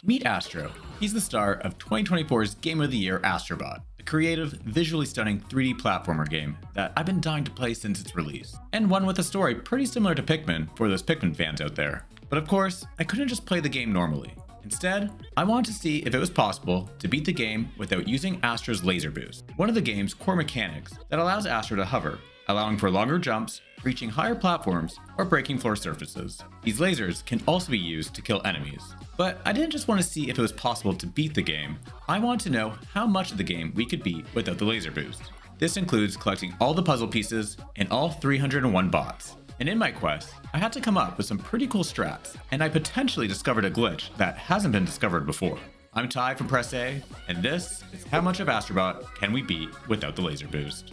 Meet Astro. He's the star of 2024's Game of the Year Astro Bot, a creative, visually stunning 3D platformer game that I've been dying to play since its release, and one with a story pretty similar to Pikmin for those Pikmin fans out there. But of course, I couldn't just play the game normally. Instead, I wanted to see if it was possible to beat the game without using Astro's laser boost, one of the game's core mechanics that allows Astro to hover, allowing for longer jumps, reaching higher platforms, or breaking floor surfaces. These lasers can also be used to kill enemies. But I didn't just want to see if it was possible to beat the game, I wanted to know how much of the game we could beat without the laser boost. This includes collecting all the puzzle pieces and all 301 bots. And in my quest, I had to come up with some pretty cool strats, and I potentially discovered a glitch that hasn't been discovered before. I'm Ty from Pressa, and this is how much of Astro Bot can we beat without the laser boost.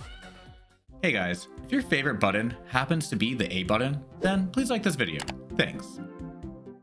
Hey guys, if your favorite button happens to be the A button, then please like this video. Thanks.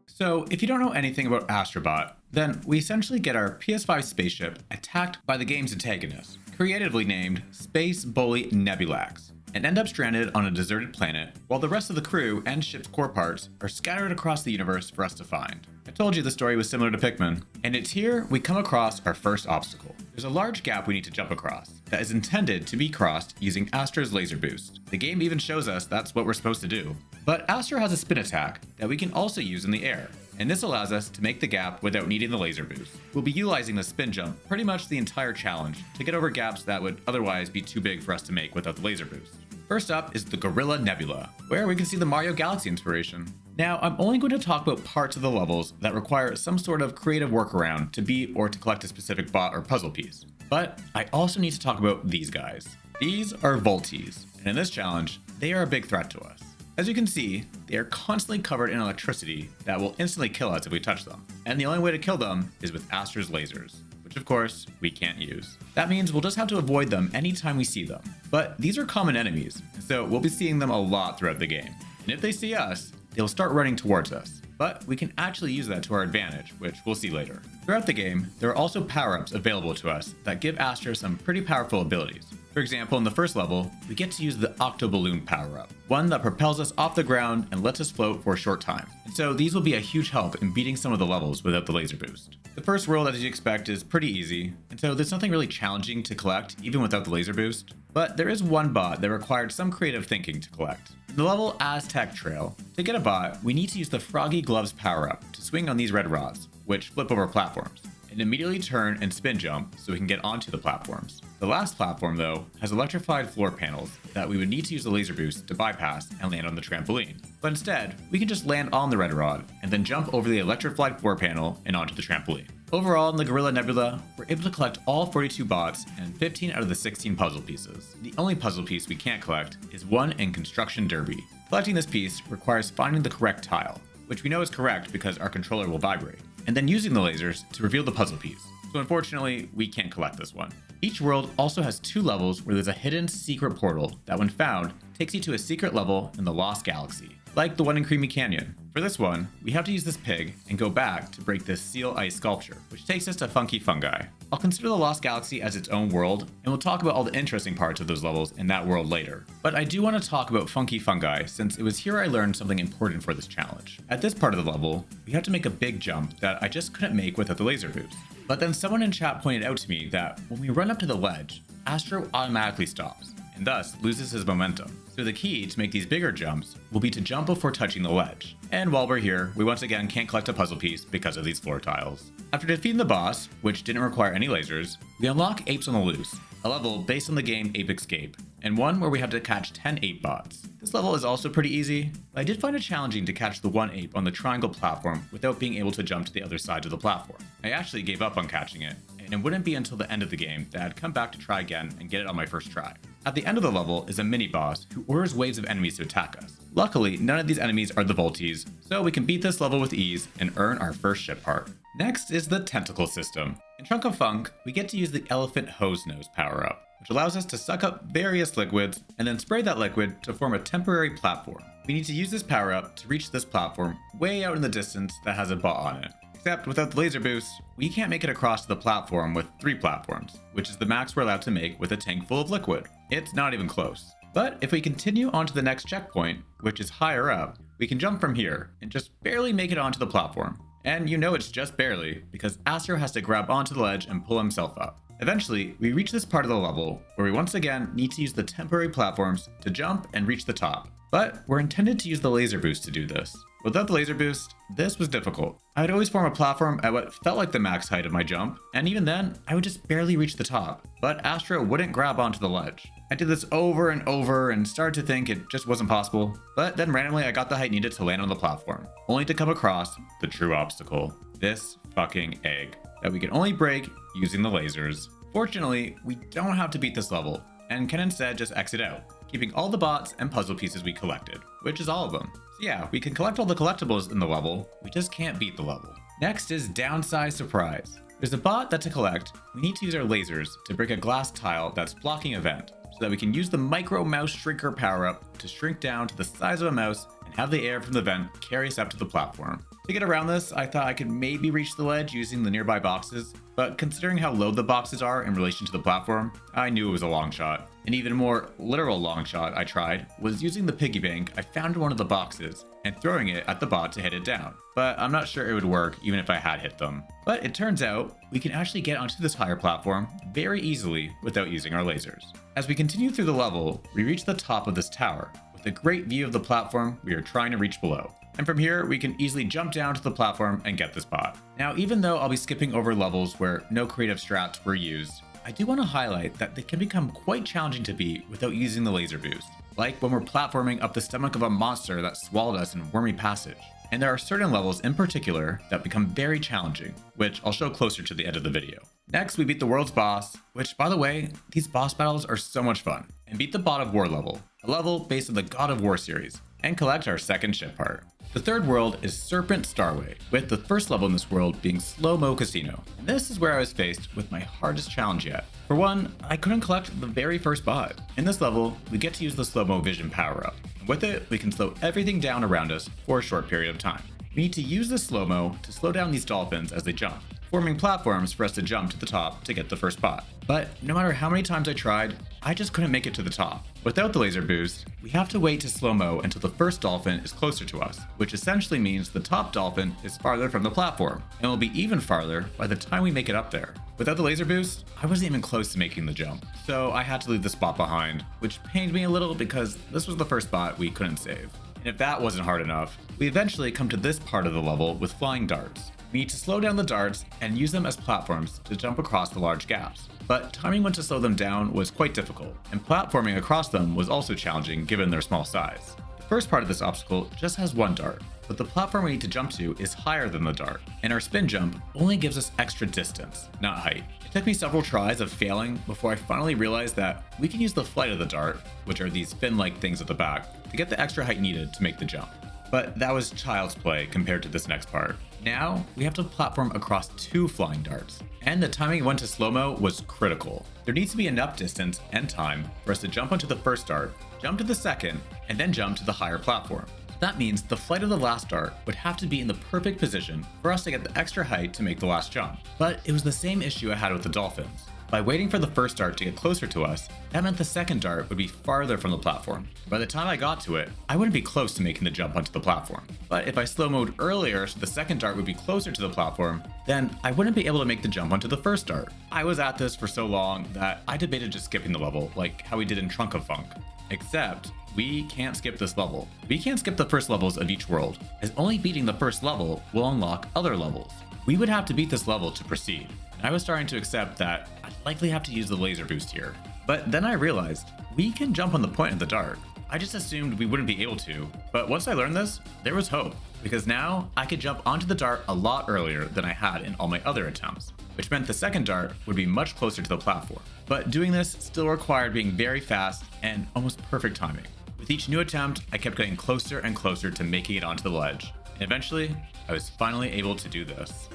So if you don't know anything about Astro Bot, then we essentially get our PS5 spaceship attacked by the game's antagonist, creatively named Space Bully Nebulax, and end up stranded on a deserted planet while the rest of the crew and ship's core parts are scattered across the universe for us to find. I told you the story was similar to Pikmin, and it's here we come across our first obstacle. There's a large gap we need to jump across that is intended to be crossed using Astro's laser boost. The game even shows us that's what we're supposed to do. But Astro has a spin attack that we can also use in the air, and this allows us to make the gap without needing the laser boost. We'll be utilizing the spin jump pretty much the entire challenge to get over gaps that would otherwise be too big for us to make without the laser boost. First up is the Gorilla Nebula, where we can see the Mario Galaxy inspiration. Now, I'm only going to talk about parts of the levels that require some sort of creative workaround to beat or to collect a specific bot or puzzle piece. But I also need to talk about these guys. These are Volties, and in this challenge, they are a big threat to us. As you can see, they are constantly covered in electricity that will instantly kill us if we touch them. And the only way to kill them is with Astro's lasers, which of course, we can't use. That means we'll just have to avoid them anytime we see them. But these are common enemies, so we'll be seeing them a lot throughout the game. And if they see us, they'll start running towards us. But we can actually use that to our advantage, which we'll see later. Throughout the game, there are also power-ups available to us that give Astro some pretty powerful abilities. For example, in the first level, we get to use the Octo Balloon power-up, one that propels us off the ground and lets us float for a short time. And so these will be a huge help in beating some of the levels without the laser boost. The first world, as you expect, is pretty easy, and so there's nothing really challenging to collect even without the laser boost. But there is one bot that required some creative thinking to collect. In the level Aztec Trail, to get a bot, we need to use the Froggy Gloves power-up to swing on these red rods, which flip over platforms, and immediately turn and spin jump so we can get onto the platforms. The last platform, though, has electrified floor panels that we would need to use the laser boost to bypass and land on the trampoline. But instead, we can just land on the red rod and then jump over the electrified floor panel and onto the trampoline. Overall, in the Gorilla Nebula, we're able to collect all 42 bots and 15 out of the 16 puzzle pieces. The only puzzle piece we can't collect is one in Construction Derby. Collecting this piece requires finding the correct tile, which we know is correct because our controller will vibrate, and then using the lasers to reveal the puzzle piece. So unfortunately, we can't collect this one. Each world also has 2 levels where there's a hidden secret portal that, when found, takes you to a secret level in the Lost Galaxy, like the one in Creamy Canyon. For this one, we have to use this pig and go back to break this seal ice sculpture, which takes us to Funky Fungi. I'll consider the Lost Galaxy as its own world, and we'll talk about all the interesting parts of those levels in that world later. But I do want to talk about Funky Fungi since it was here I learned something important for this challenge. At this part of the level, we have to make a big jump that I just couldn't make without the laser boost. But then someone in chat pointed out to me that when we run up to the ledge, Astro automatically stops, and thus loses his momentum. So the key to make these bigger jumps will be to jump before touching the ledge. And while we're here, we once again can't collect a puzzle piece because of these floor tiles. After defeating the boss, which didn't require any lasers, we unlock Apes on the Loose, a level based on the game Ape Escape, and one where we have to catch 10 ape bots. This level is also pretty easy, but I did find it challenging to catch the one ape on the triangle platform without being able to jump to the other side of the platform. I actually gave up on catching it, and it wouldn't be until the end of the game that I'd come back to try again and get it on my first try. At the end of the level is a mini-boss who orders waves of enemies to attack us. Luckily, none of these enemies are the Volties, so we can beat this level with ease and earn our first ship part. Next is the Tentacle System. In Trunk of Funk, we get to use the Elephant Hose Nose power-up, which allows us to suck up various liquids and then spray that liquid to form a temporary platform. We need to use this power-up to reach this platform way out in the distance that has a bot on it. Except without the laser boost, we can't make it across to the platform with 3 platforms, which is the max we're allowed to make with a tank full of liquid. It's not even close. But if we continue on to the next checkpoint, which is higher up, we can jump from here and just barely make it onto the platform. And you know it's just barely, because Astro has to grab onto the ledge and pull himself up. Eventually, we reach this part of the level where we once again need to use the temporary platforms to jump and reach the top. But we're intended to use the laser boost to do this. Without the laser boost, this was difficult. I would always form a platform at what felt like the max height of my jump, and even then, I would just barely reach the top. But Astro wouldn't grab onto the ledge. I did this over and over and started to think it just wasn't possible, but then randomly I got the height needed to land on the platform, only to come across the true obstacle. This fucking egg that we can only break using the lasers. Fortunately, we don't have to beat this level, and can instead just exit out, keeping all the bots and puzzle pieces we collected, which is all of them. So yeah, we can collect all the collectibles in the level, we just can't beat the level. Next is Downside Surprise. There's a bot that to collect, we need to use our lasers to break a glass tile that's blocking a vent, so that we can use the micro mouse shrinker power-up to shrink down to the size of a mouse and have the air from the vent carry us up to the platform. To get around this, I thought I could maybe reach the ledge using the nearby boxes, but considering how low the boxes are in relation to the platform, I knew it was a long shot. An even more literal long shot I tried was using the piggy bank I found in one of the boxes and throwing it at the bot to hit it down, but I'm not sure it would work even if I had hit them. But it turns out we can actually get onto this higher platform very easily without using our lasers. As we continue through the level, we reach the top of this tower with a great view of the platform we are trying to reach below. And from here, we can easily jump down to the platform and get this bot. Now, even though I'll be skipping over levels where no creative strats were used, I do want to highlight that they can become quite challenging to beat without using the laser boost, like when we're platforming up the stomach of a monster that swallowed us in Wormy Passage. And there are certain levels in particular that become very challenging, which I'll show closer to the end of the video. Next, we beat the world's boss, which, by the way, these boss battles are so much fun, and beat the Bot of War level, a level based on the God of War series, and collect our second ship part. The third world is Serpent Starway, with the first level in this world being Slow-Mo Casino. And this is where I was faced with my hardest challenge yet. For one, I couldn't collect the very first bot. In this level, we get to use the Slow-Mo Vision power-up. With it, we can slow everything down around us for a short period of time. We need to use the slow-mo to slow down these dolphins as they jump, forming platforms for us to jump to the top to get the first bot. But no matter how many times I tried, I just couldn't make it to the top. Without the laser boost, we have to wait to slow-mo until the first dolphin is closer to us, which essentially means the top dolphin is farther from the platform, and will be even farther by the time we make it up there. Without the laser boost, I wasn't even close to making the jump, so I had to leave the spot behind, which pained me a little because this was the first bot we couldn't save. And if that wasn't hard enough, we eventually come to this part of the level with flying darts. We need to slow down the darts and use them as platforms to jump across the large gaps. But timing when to slow them down was quite difficult, and platforming across them was also challenging given their small size. The first part of this obstacle just has one dart, but the platform we need to jump to is higher than the dart, and our spin jump only gives us extra distance, not height. It took me several tries of failing before I finally realized that we can use the flight of the dart, which are these fin-like things at the back, to get the extra height needed to make the jump. But that was child's play compared to this next part. Now, we have to platform across two flying darts, and the timing when to slow-mo was critical. There needs to be enough distance and time for us to jump onto the first dart, jump to the second, and then jump to the higher platform. That means the flight of the last dart would have to be in the perfect position for us to get the extra height to make the last jump. But it was the same issue I had with the dolphins. By waiting for the first dart to get closer to us, that meant the second dart would be farther from the platform. By the time I got to it, I wouldn't be close to making the jump onto the platform. But if I slow-moed earlier so the second dart would be closer to the platform, then I wouldn't be able to make the jump onto the first dart. I was at this for so long that I debated just skipping the level, like how we did in Trunk of Funk. Except, we can't skip this level. We can't skip the first levels of each world, as only beating the first level will unlock other levels. We would have to beat this level to proceed, and I was starting to accept that I'd likely have to use the laser boost here. But then I realized, we can jump on the point of the dart. I just assumed we wouldn't be able to, but once I learned this, there was hope, because now I could jump onto the dart a lot earlier than I had in all my other attempts, which meant the second dart would be much closer to the platform. But doing this still required being very fast and almost perfect timing. With each new attempt, I kept getting closer and closer to making it onto the ledge, and eventually, I was finally able to do this.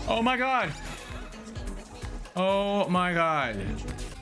Oh my god! Oh my god.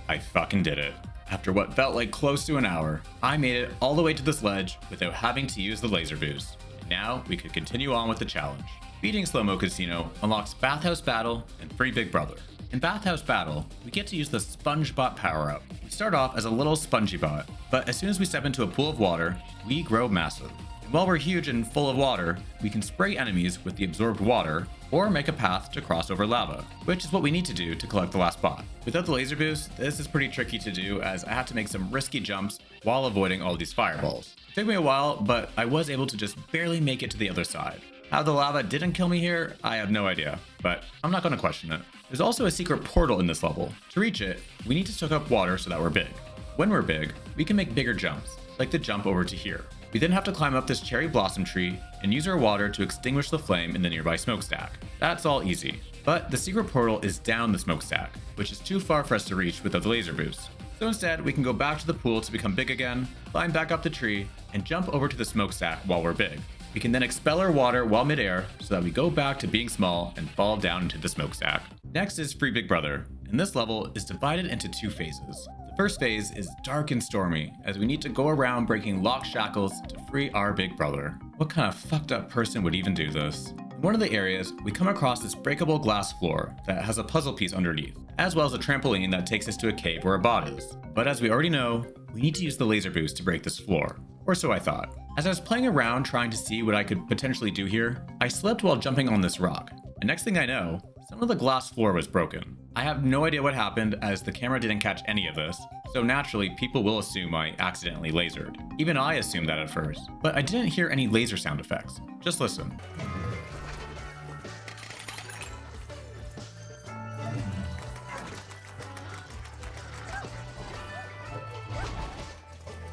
I fucking did it. After what felt like close to an hour, I made it all the way to this ledge without having to use the laser boost. And now we could continue on with the challenge. Beating Slow-Mo Casino unlocks Bathhouse Battle and Free Big Brother. In Bathhouse Battle, we get to use the Sponge Bot power-up. We start off as a little spongy bot, but as soon as we step into a pool of water, we grow massive. And while we're huge and full of water, we can spray enemies with the absorbed water, or make a path to cross over lava, which is what we need to do to collect the last bot. Without the laser boost, this is pretty tricky to do as I have to make some risky jumps while avoiding all these fireballs. It took me a while, but I was able to just barely make it to the other side. How the lava didn't kill me here, I have no idea, but I'm not going to question it. There's also a secret portal in this level. To reach it, we need to soak up water so that we're big. When we're big, we can make bigger jumps, like the jump over to here. We then have to climb up this cherry blossom tree and use our water to extinguish the flame in the nearby smokestack. That's all easy. But the secret portal is down the smokestack, which is too far for us to reach without the laser boost. So instead, we can go back to the pool to become big again, climb back up the tree, and jump over to the smokestack while we're big. We can then expel our water while midair so that we go back to being small and fall down into the smokestack. Next is Free Big Brother, and this level is divided into two phases. The first phase is dark and stormy, as we need to go around breaking lock shackles to free our big brother. What kind of fucked up person would even do this? In one of the areas, we come across this breakable glass floor that has a puzzle piece underneath, as well as a trampoline that takes us to a cave where a bot is. But as we already know, we need to use the laser boost to break this floor. Or so I thought. As I was playing around trying to see what I could potentially do here, I slipped while jumping on this rock. And next thing I know, some of the glass floor was broken. I have no idea what happened as the camera didn't catch any of this, so naturally people will assume I accidentally lasered. Even I assumed that at first, but I didn't hear any laser sound effects. Just listen.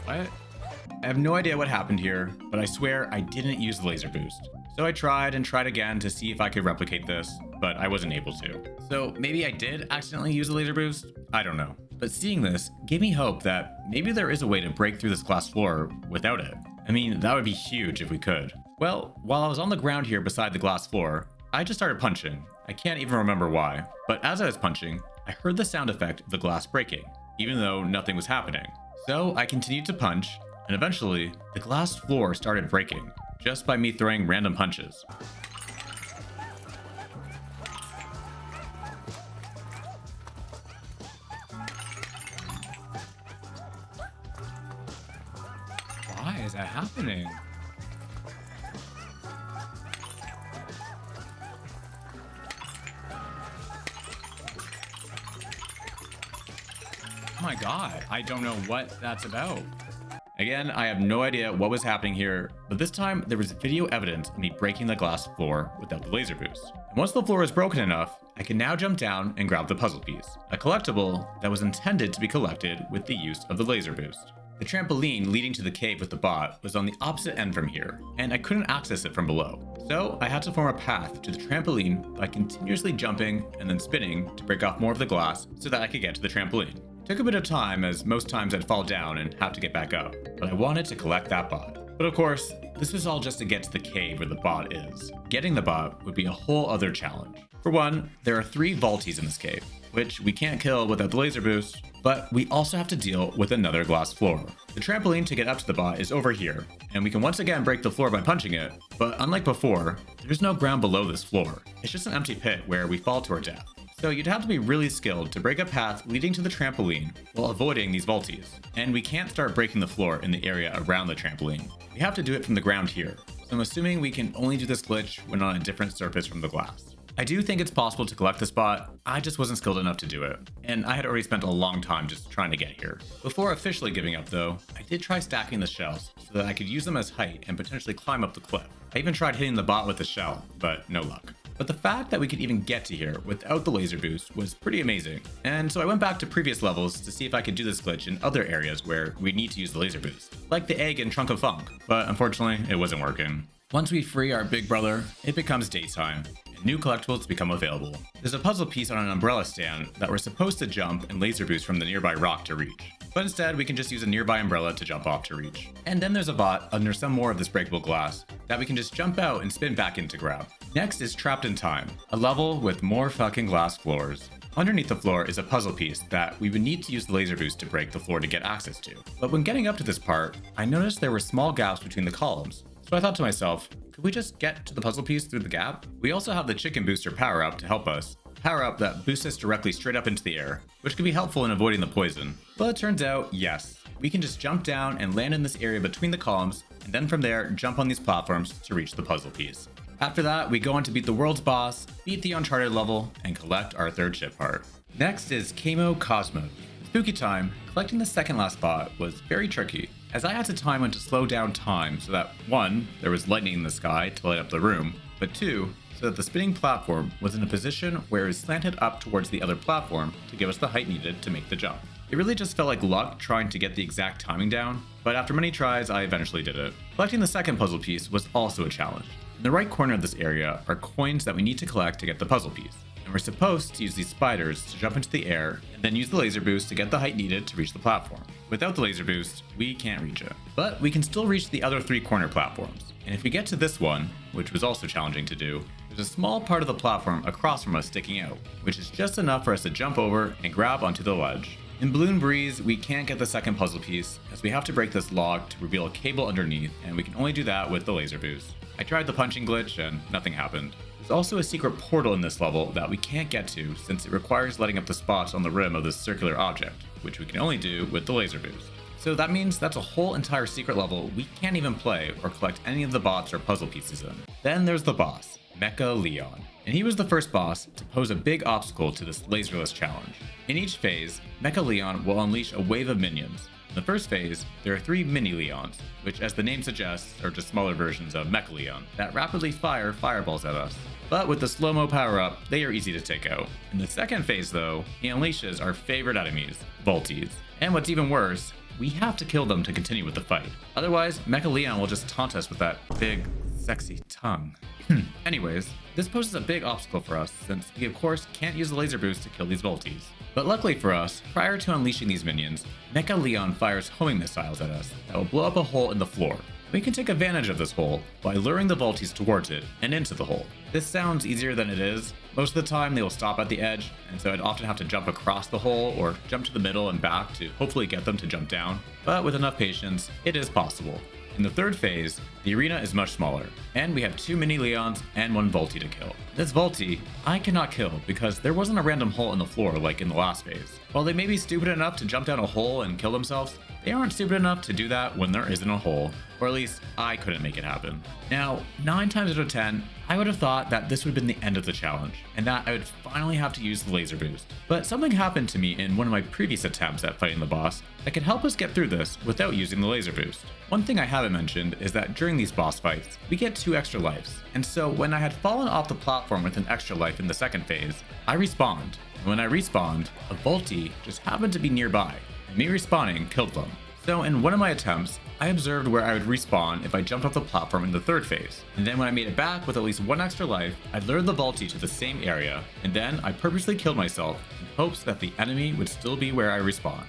What? I have no idea what happened here, but I swear I didn't use the laser boost. So I tried and tried again to see if I could replicate this, but I wasn't able to. So maybe I did accidentally use the laser boost? I don't know. But seeing this gave me hope that maybe there is a way to break through this glass floor without it. I mean, that would be huge if we could. Well, while I was on the ground here beside the glass floor, I just started punching. I can't even remember why, but as I was punching, I heard the sound effect of the glass breaking, even though nothing was happening. So I continued to punch, and eventually, the glass floor started breaking, just by me throwing random punches. Why is that happening? Oh my god, I don't know what that's about. Again, I have no idea what was happening here, but this time there was video evidence of me breaking the glass floor without the laser boost. And once the floor is broken enough, I can now jump down and grab the puzzle piece, a collectible that was intended to be collected with the use of the laser boost. The trampoline leading to the cave with the bot was on the opposite end from here, and I couldn't access it from below. So I had to form a path to the trampoline by continuously jumping and then spinning to break off more of the glass so that I could get to the trampoline. It took a bit of time as most times I'd fall down and have to get back up, but I wanted to collect that bot. But of course, this was all just to get to the cave where the bot is. Getting the bot would be a whole other challenge. For one, there are 3 vaulties in this cave, which we can't kill without the laser boost, but we also have to deal with another glass floor. The trampoline to get up to the bot is over here, and we can once again break the floor by punching it, but unlike before, there's no ground below this floor. It's just an empty pit where we fall to our death. So you'd have to be really skilled to break a path leading to the trampoline while avoiding these vaulties. And we can't start breaking the floor in the area around the trampoline. We have to do it from the ground here. So I'm assuming we can only do this glitch when on a different surface from the glass. I do think it's possible to collect this bot, I just wasn't skilled enough to do it. And I had already spent a long time just trying to get here. Before officially giving up though, I did try stacking the shells so that I could use them as height and potentially climb up the cliff. I even tried hitting the bot with the shell, but no luck. But the fact that we could even get to here without the laser boost was pretty amazing. And so I went back to previous levels to see if I could do this glitch in other areas where we need to use the laser boost, like the egg in Trunk of Funk, but unfortunately it wasn't working. Once we free our big brother, it becomes daytime, and new collectibles become available. There's a puzzle piece on an umbrella stand that we're supposed to jump and laser boost from the nearby rock to reach. But instead, we can just use a nearby umbrella to jump off to reach. And then there's a bot under some more of this breakable glass that we can just jump out and spin back in to grab. Next is Trapped in Time, a level with more fucking glass floors. Underneath the floor is a puzzle piece that we would need to use the laser boost to break the floor to get access to. But when getting up to this part, I noticed there were small gaps between the columns. So I thought to myself, could we just get to the puzzle piece through the gap? We also have the chicken booster power up to help us, power-up that boosts us directly straight up into the air, which can be helpful in avoiding the poison. But it turns out, yes, we can just jump down and land in this area between the columns, and then from there, jump on these platforms to reach the puzzle piece. After that, we go on to beat the world's boss, beat the Uncharted level, and collect our third ship part. Next is Cosmo. Spooky time, collecting the second last bot was very tricky, as I had to time when to slow down time so that 1, there was lightning in the sky to light up the room, but 2, so that the spinning platform was in a position where it was slanted up towards the other platform to give us the height needed to make the jump. It really just felt like luck trying to get the exact timing down, but after many tries, I eventually did it. Collecting the second puzzle piece was also a challenge. In the right corner of this area are coins that we need to collect to get the puzzle piece, and we're supposed to use these spiders to jump into the air and then use the laser boost to get the height needed to reach the platform. Without the laser boost, we can't reach it. But we can still reach the other 3 corner platforms, and if we get to this one, which was also challenging to do, there's a small part of the platform across from us sticking out, which is just enough for us to jump over and grab onto the ledge. In Balloon Breeze, we can't get the second puzzle piece, as we have to break this log to reveal a cable underneath, and we can only do that with the laser boost. I tried the punching glitch, and nothing happened. There's also a secret portal in this level that we can't get to since it requires lighting up the spots on the rim of this circular object, which we can only do with the laser boost. So that means that's a whole entire secret level we can't even play or collect any of the bots or puzzle pieces in. Then there's the boss, Mecha Leon, and he was the first boss to pose a big obstacle to this laserless challenge. In each phase, Mecha Leon will unleash a wave of minions. In the first phase, there are 3 mini Leons, which as the name suggests are just smaller versions of Mecha Leon, that rapidly fire fireballs at us. But with the slow-mo power-up, they are easy to take out. In the second phase though, he unleashes our favorite enemies, Volties. And what's even worse, we have to kill them to continue with the fight. Otherwise, Mecha Leon will just taunt us with that big, sexy tongue. Anyways, this poses a big obstacle for us since we of course can't use the laser boost to kill these Volties. But luckily for us, prior to unleashing these minions, Mecha Leon fires homing missiles at us that will blow up a hole in the floor. We can take advantage of this hole by luring the Volties towards it and into the hole. This sounds easier than it is. Most of the time they will stop at the edge, and so I'd often have to jump across the hole or jump to the middle and back to hopefully get them to jump down. But with enough patience, it is possible. In the third phase, the arena is much smaller, and we have 2 mini Leons and 1 Volty to kill. This Volty, I cannot kill because there wasn't a random hole in the floor like in the last phase. While they may be stupid enough to jump down a hole and kill themselves, they aren't stupid enough to do that when there isn't a hole, or at least I couldn't make it happen. Now, 9 times out of 10, I would have thought that this would have been the end of the challenge, and that I would finally have to use the laser boost. But something happened to me in one of my previous attempts at fighting the boss that could help us get through this without using the laser boost. One thing I haven't mentioned is that during these boss fights, we get 2 extra lives, and so when I had fallen off the platform with an extra life in the second phase, I respawned. And when I respawned, a Volty just happened to be nearby, and me respawning killed them. So in one of my attempts, I observed where I would respawn if I jumped off the platform in the third phase, and then when I made it back with at least 1 extra life, I'd lured the Volty to the same area, and then I purposely killed myself in hopes that the enemy would still be where I respawned.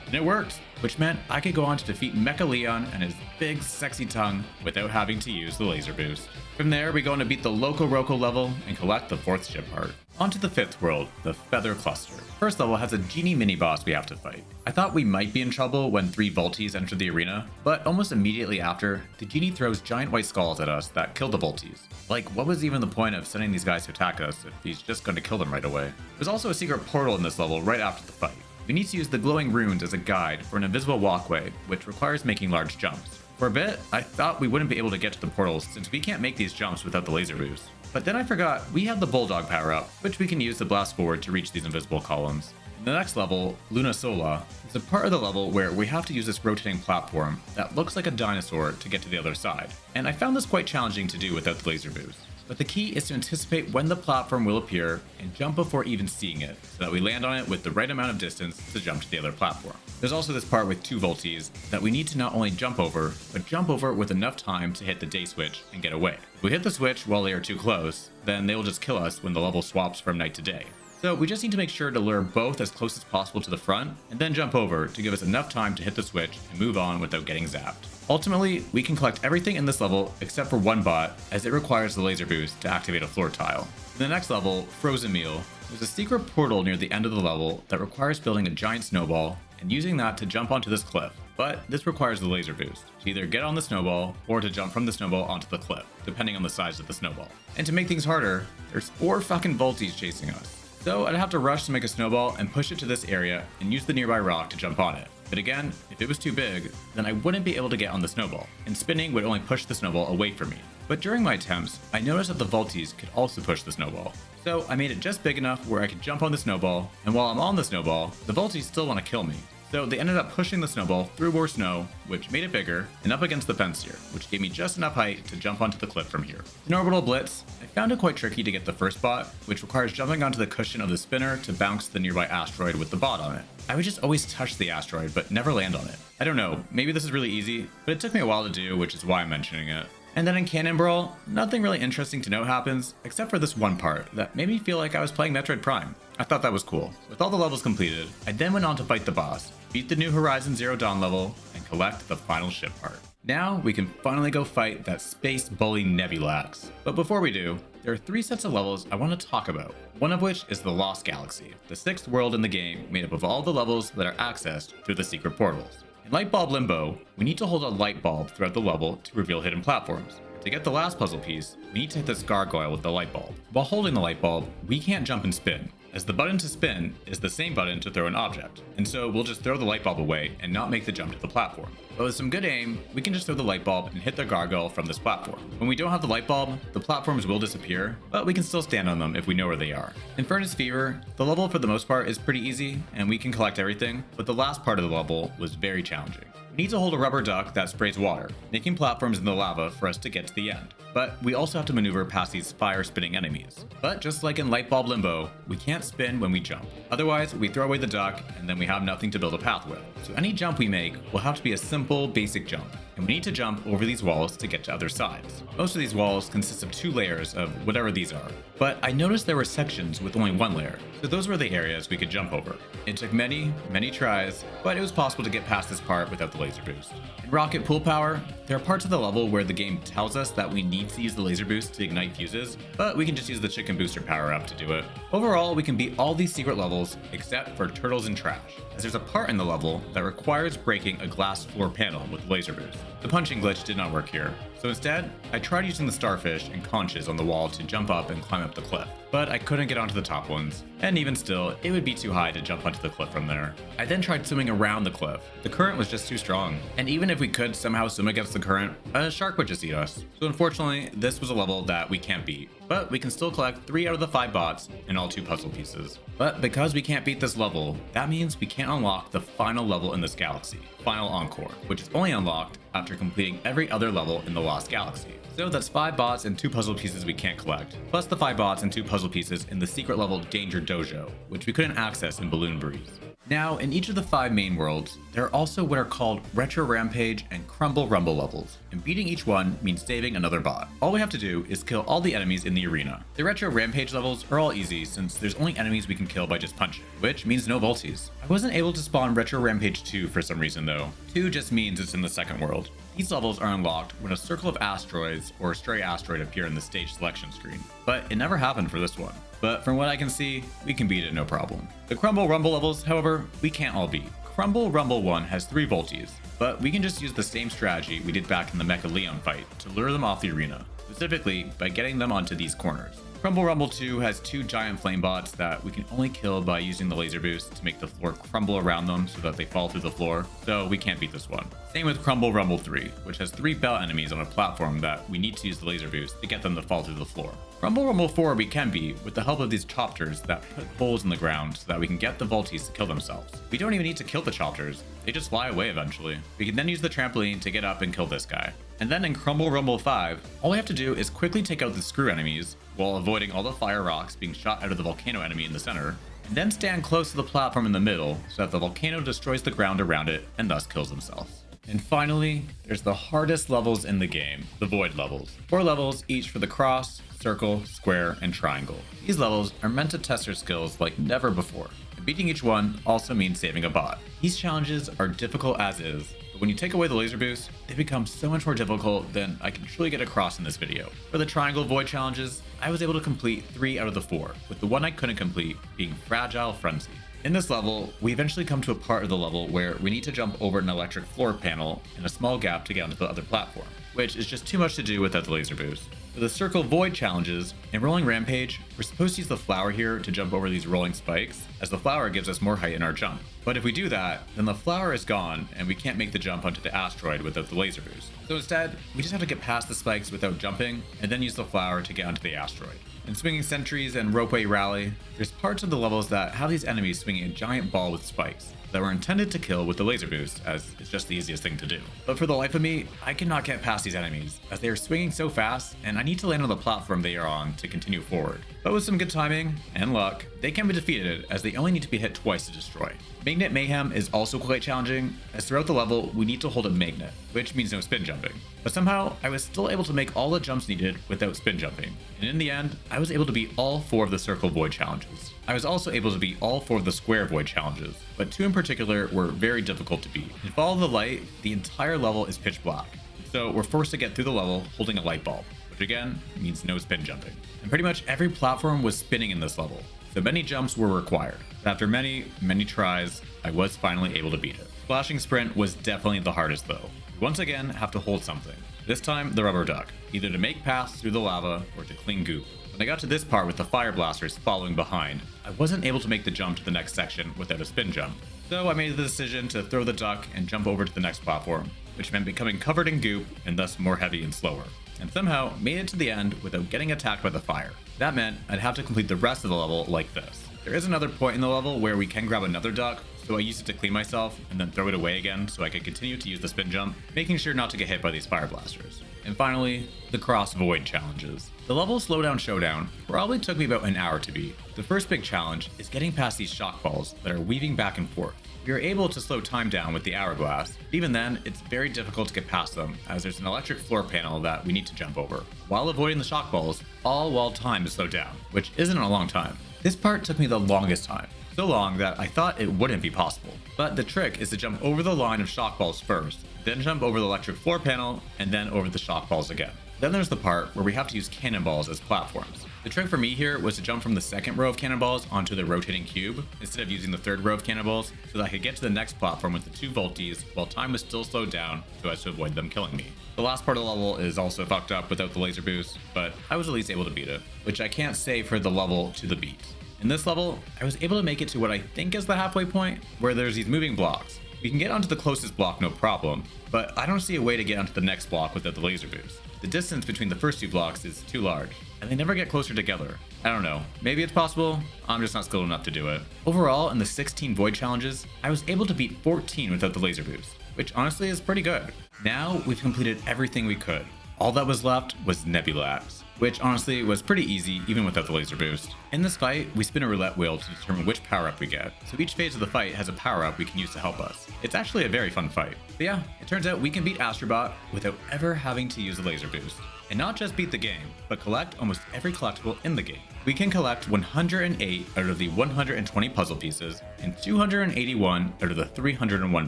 And it worked, which meant I could go on to defeat Mecha Leon and his big sexy tongue without having to use the laser boost. From there, we go on to beat the Loco Roco level and collect the 4th ship part. On to the 5th world, the Feather Cluster. First level has a genie mini-boss we have to fight. I thought we might be in trouble when 3 Volties entered the arena, but almost immediately after, the genie throws giant white skulls at us that kill the Volties. Like, what was even the point of sending these guys to attack us if he's just going to kill them right away? There's also a secret portal in this level right after the fight. We need to use the glowing runes as a guide for an invisible walkway, which requires making large jumps. For a bit, I thought we wouldn't be able to get to the portals since we can't make these jumps without the laser boost. But then I forgot we have the Bulldog power-up, which we can use to blast forward to reach these invisible columns. In the next level, Luna Sola, is a part of the level where we have to use this rotating platform that looks like a dinosaur to get to the other side. And I found this quite challenging to do without the laser boost. But the key is to anticipate when the platform will appear and jump before even seeing it, so that we land on it with the right amount of distance to jump to the other platform. There's also this part with 2 Volties that we need to not only jump over, but jump over with enough time to hit the day switch and get away. If we hit the switch while they are too close, then they will just kill us when the level swaps from night to day. So we just need to make sure to lure both as close as possible to the front, and then jump over to give us enough time to hit the switch and move on without getting zapped. Ultimately, we can collect everything in this level except for 1 bot, as it requires the laser boost to activate a floor tile. In the next level, Frozen Meal, there's a secret portal near the end of the level that requires building a giant snowball and using that to jump onto this cliff. but this requires the laser boost to either get on the snowball or to jump from the snowball onto the cliff, depending on the size of the snowball. And to make things harder, there's 4 fucking Volties chasing us. So I'd have to rush to make a snowball and push it to this area and use the nearby rock to jump on it. But again, if it was too big, then I wouldn't be able to get on the snowball, and spinning would only push the snowball away from me. But during my attempts, I noticed that the Volties could also push the snowball. So I made it just big enough where I could jump on the snowball, and while I'm on the snowball, the Volties still want to kill me. So they ended up pushing the snowball through more snow, which made it bigger, and up against the fence here, which gave me just enough height to jump onto the cliff from here. In Orbital Blitz, I found it quite tricky to get the first bot, which requires jumping onto the cushion of the spinner to bounce the nearby asteroid with the bot on it. I would just always touch the asteroid, but never land on it. I don't know, maybe this is really easy, but it took me a while to do, which is why I'm mentioning it. And then in Cannon Brawl, nothing really interesting to note happens, except for this one part that made me feel like I was playing Metroid Prime. I thought that was cool. With all the levels completed, I then went on to fight the boss, beat the New Horizon Zero Dawn level, and collect the final ship part. Now we can finally go fight that space bully Nebula. But before we do, there are 3 sets of levels I want to talk about, one of which is the Lost Galaxy, the 6th world in the game made up of all the levels that are accessed through the secret portals. In Light Bulb Limbo, we need to hold a light bulb throughout the level to reveal hidden platforms. To get the last puzzle piece, we need to hit this gargoyle with the light bulb. While holding the light bulb, we can't jump and spin, as the button to spin is the same button to throw an object, and so we'll just throw the light bulb away and not make the jump to the platform. But with some good aim, we can just throw the light bulb and hit the gargoyle from this platform. When we don't have the light bulb, the platforms will disappear, but we can still stand on them if we know where they are. In Furnace Fever, the level for the most part is pretty easy, and we can collect everything, but the last part of the level was very challenging. We need to hold a rubber duck that sprays water, making platforms in the lava for us to get to the end. But we also have to maneuver past these fire-spitting enemies. But just like in Light Bulb Limbo, we can't spin when we jump. Otherwise, we throw away the duck, and then we have nothing to build a path with. So any jump we make will have to be a simple, basic jump. And we need to jump over these walls to get to other sides. Most of these walls consist of 2 layers of whatever these are. But I noticed there were sections with only 1 layer, so those were the areas we could jump over. It took many tries, but it was possible to get past this part without the laser boost. In Rocket Pool Power, there are parts of the level where the game tells us that we need to use the laser boost to ignite fuses, but we can just use the chicken booster power up to do it. Overall, we can beat all these secret levels except for Turtles and Trash, as there's a part in the level that requires breaking a glass floor panel with the laser boost. The punching glitch did not work here, so instead, I tried using the starfish and conches on the wall to jump up and climb up the cliff, but I couldn't get onto the top ones, and even still, it would be too high to jump onto the cliff from there. I then tried swimming around the cliff. The current was just too strong, and even if we could somehow swim against the current, a shark would just eat us. So unfortunately, this was a level that we can't beat, but we can still collect 3 out of the 5 bots and all 2 puzzle pieces. But because we can't beat this level, that means we can't unlock the final level in this galaxy, Final Encore, which is only unlocked after completing every other level in the Lost Galaxy. So that's 5 bots and 2 puzzle pieces we can't collect, plus the 5 bots and 2 puzzle pieces in the secret level Danger Dojo, which we couldn't access in Balloon Breeze. Now, in each of the 5 main worlds, there are also what are called Retro Rampage and Crumble Rumble levels, and beating each one means saving another bot. All we have to do is kill all the enemies in the arena. The Retro Rampage levels are all easy since there's only enemies we can kill by just punching, which means no Volties. I wasn't able to spawn Retro Rampage 2 for some reason though. 2 just means it's in the second world. These levels are unlocked when a circle of asteroids or a stray asteroid appear in the stage selection screen, but it never happened for this one. But from what I can see, we can beat it no problem. The Crumble Rumble levels, however, we can't all beat. Crumble Rumble 1 has 3 Volties, but we can just use the same strategy we did back in the Mecha Leon fight to lure them off the arena, specifically by getting them onto these corners. Crumble Rumble 2 has 2 giant flame bots that we can only kill by using the laser boost to make the floor crumble around them so that they fall through the floor, so we can't beat this one. Same with Crumble Rumble 3, which has 3 bell enemies on a platform that we need to use the laser boost to get them to fall through the floor. Rumble Rumble 4 we can beat with the help of these chopters that put holes in the ground so that we can get the Volties to kill themselves. We don't even need to kill the chopters, they just fly away eventually. We can then use the trampoline to get up and kill this guy. And then in Crumble Rumble 5, all we have to do is quickly take out the screw enemies while avoiding all the fire rocks being shot out of the volcano enemy in the center, and then stand close to the platform in the middle so that the volcano destroys the ground around it and thus kills themselves. And finally, there's the hardest levels in the game, the Void levels. 4 levels each for the cross, circle, square, and triangle. These levels are meant to test our skills like never before, and beating each one also means saving a bot. These challenges are difficult as is, but when you take away the laser boost, they become so much more difficult than I can truly get across in this video. For the triangle void challenges, I was able to complete 3 out of the 4, with the one I couldn't complete being Fragile Frenzy. In this level, we eventually come to a part of the level where we need to jump over an electric floor panel and a small gap to get onto the other platform, which is just too much to do without the laser boost. For the circle void challenges, in rolling Rampage, we're supposed to use the flower here to jump over these rolling spikes, as the flower gives us more height in our jump. But if we do that, then the flower is gone and we can't make the jump onto the asteroid without the laser boost. So instead, we just have to get past the spikes without jumping and then use the flower to get onto the asteroid. In swinging sentries and ropeway rally, there's parts of the levels that have these enemies swinging a giant ball with spikes that were intended to kill with the laser boost, as it's just the easiest thing to do. But for the life of me, I cannot get past these enemies, as they are swinging so fast, and I need to land on the platform they are on to continue forward. But with some good timing and luck, they can be defeated, as they only need to be hit twice to destroy. Magnet Mayhem is also quite challenging, as throughout the level, we need to hold a magnet, which means no spin jumping. But somehow, I was still able to make all the jumps needed without spin jumping, and in the end, I was able to beat all 4 of the circle void challenges. I was also able to beat all 4 of the square void challenges, but 2 in particular were very difficult to beat. In Follow the Light, the entire level is pitch black, so we're forced to get through the level holding a light bulb, which again means no spin jumping. And pretty much every platform was spinning in this level, so many jumps were required. But after many tries, I was finally able to beat it. Splashing Sprint was definitely the hardest though. We once again have to hold something, this time the rubber duck, either to make paths through the lava or to clean goop. When I got to this part with the fire blasters following behind, I wasn't able to make the jump to the next section without a spin jump. So I made the decision to throw the duck and jump over to the next platform, which meant becoming covered in goop and thus more heavy and slower, and somehow made it to the end without getting attacked by the fire. That meant I'd have to complete the rest of the level like this. There is another point in the level where we can grab another duck, so I used it to clean myself and then throw it away again so I could continue to use the spin jump, making sure not to get hit by these fire blasters. And finally, the cross void challenges. The level Slowdown Showdown probably took me about an hour to beat. The first big challenge is getting past these shock balls that are weaving back and forth. We are able to slow time down with the hourglass, but even then, it's very difficult to get past them as there's an electric floor panel that we need to jump over, while avoiding the shock balls, all while time is slowed down, which isn't a long time. This part took me the longest time, so long that I thought it wouldn't be possible. But the trick is to jump over the line of shock balls first, then jump over the electric floor panel, and then over the shock balls again. Then there's the part where we have to use cannonballs as platforms. The trick for me here was to jump from the second row of cannonballs onto the rotating cube, instead of using the third row of cannonballs, so that I could get to the next platform with the 2 volties while time was still slowed down so as to avoid them killing me. The last part of the level is also fucked up without the laser boost, but I was at least able to beat it, which I can't say for the level to the beat. In this level, I was able to make it to what I think is the halfway point, where there's these moving blocks. We can get onto the closest block no problem, but I don't see a way to get onto the next block without the laser boost. The distance between the first 2 blocks is too large, and they never get closer together. I don't know, maybe it's possible, I'm just not skilled enough to do it. Overall, in the 16 void challenges, I was able to beat 14 without the laser boost, which honestly is pretty good. Now we've completed everything we could. All that was left was Nebula, which honestly was pretty easy even without the laser boost. In this fight, we spin a roulette wheel to determine which power-up we get, so each phase of the fight has a power-up we can use to help us. It's actually a very fun fight. But yeah, it turns out we can beat Astro Bot without ever having to use the laser boost. And not just beat the game, but collect almost every collectible in the game. We can collect 108 out of the 120 puzzle pieces, and 281 out of the 301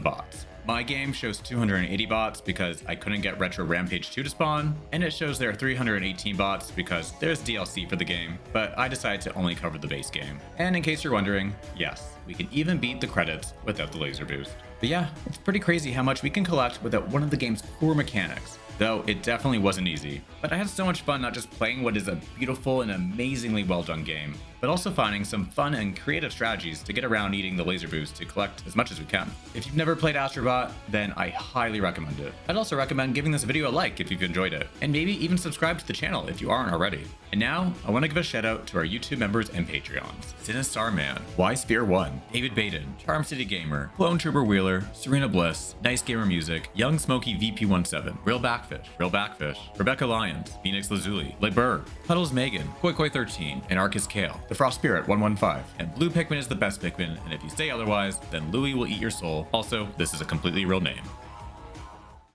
bots. My game shows 280 bots because I couldn't get Retro Rampage 2 to spawn, and it shows there are 318 bots because there's DLC for the game, but I decided to only cover the base game. And in case you're wondering, yes, we can even beat the credits without the laser boost. But yeah, it's pretty crazy how much we can collect without one of the game's core mechanics. Though it definitely wasn't easy. But I had so much fun not just playing what is a beautiful and amazingly well done game, but also finding some fun and creative strategies to get around needing the laser boost to collect as much as we can. If you've never played Astro Bot, then I highly recommend it. I'd also recommend giving this video a like if you've enjoyed it, and maybe even subscribe to the channel if you aren't already. And now, I want to give a shout out to our YouTube members and Patreons. Sinistar Man, Y-Sphere1, David Baden, Charm City Gamer, Clone Trooper Wheeler, Serena Bliss, Nice Gamer Music, Young Smoky VP17, Real Backfish, Rebecca Lyons, Phoenix Lazuli, Leberg, Puddles Megan, Koi13, and Arcus Kale, The Frost Spirit 115, and Blue Pikmin is the best Pikmin, and if you say otherwise, then Louie will eat your soul. Also, this is a completely real name.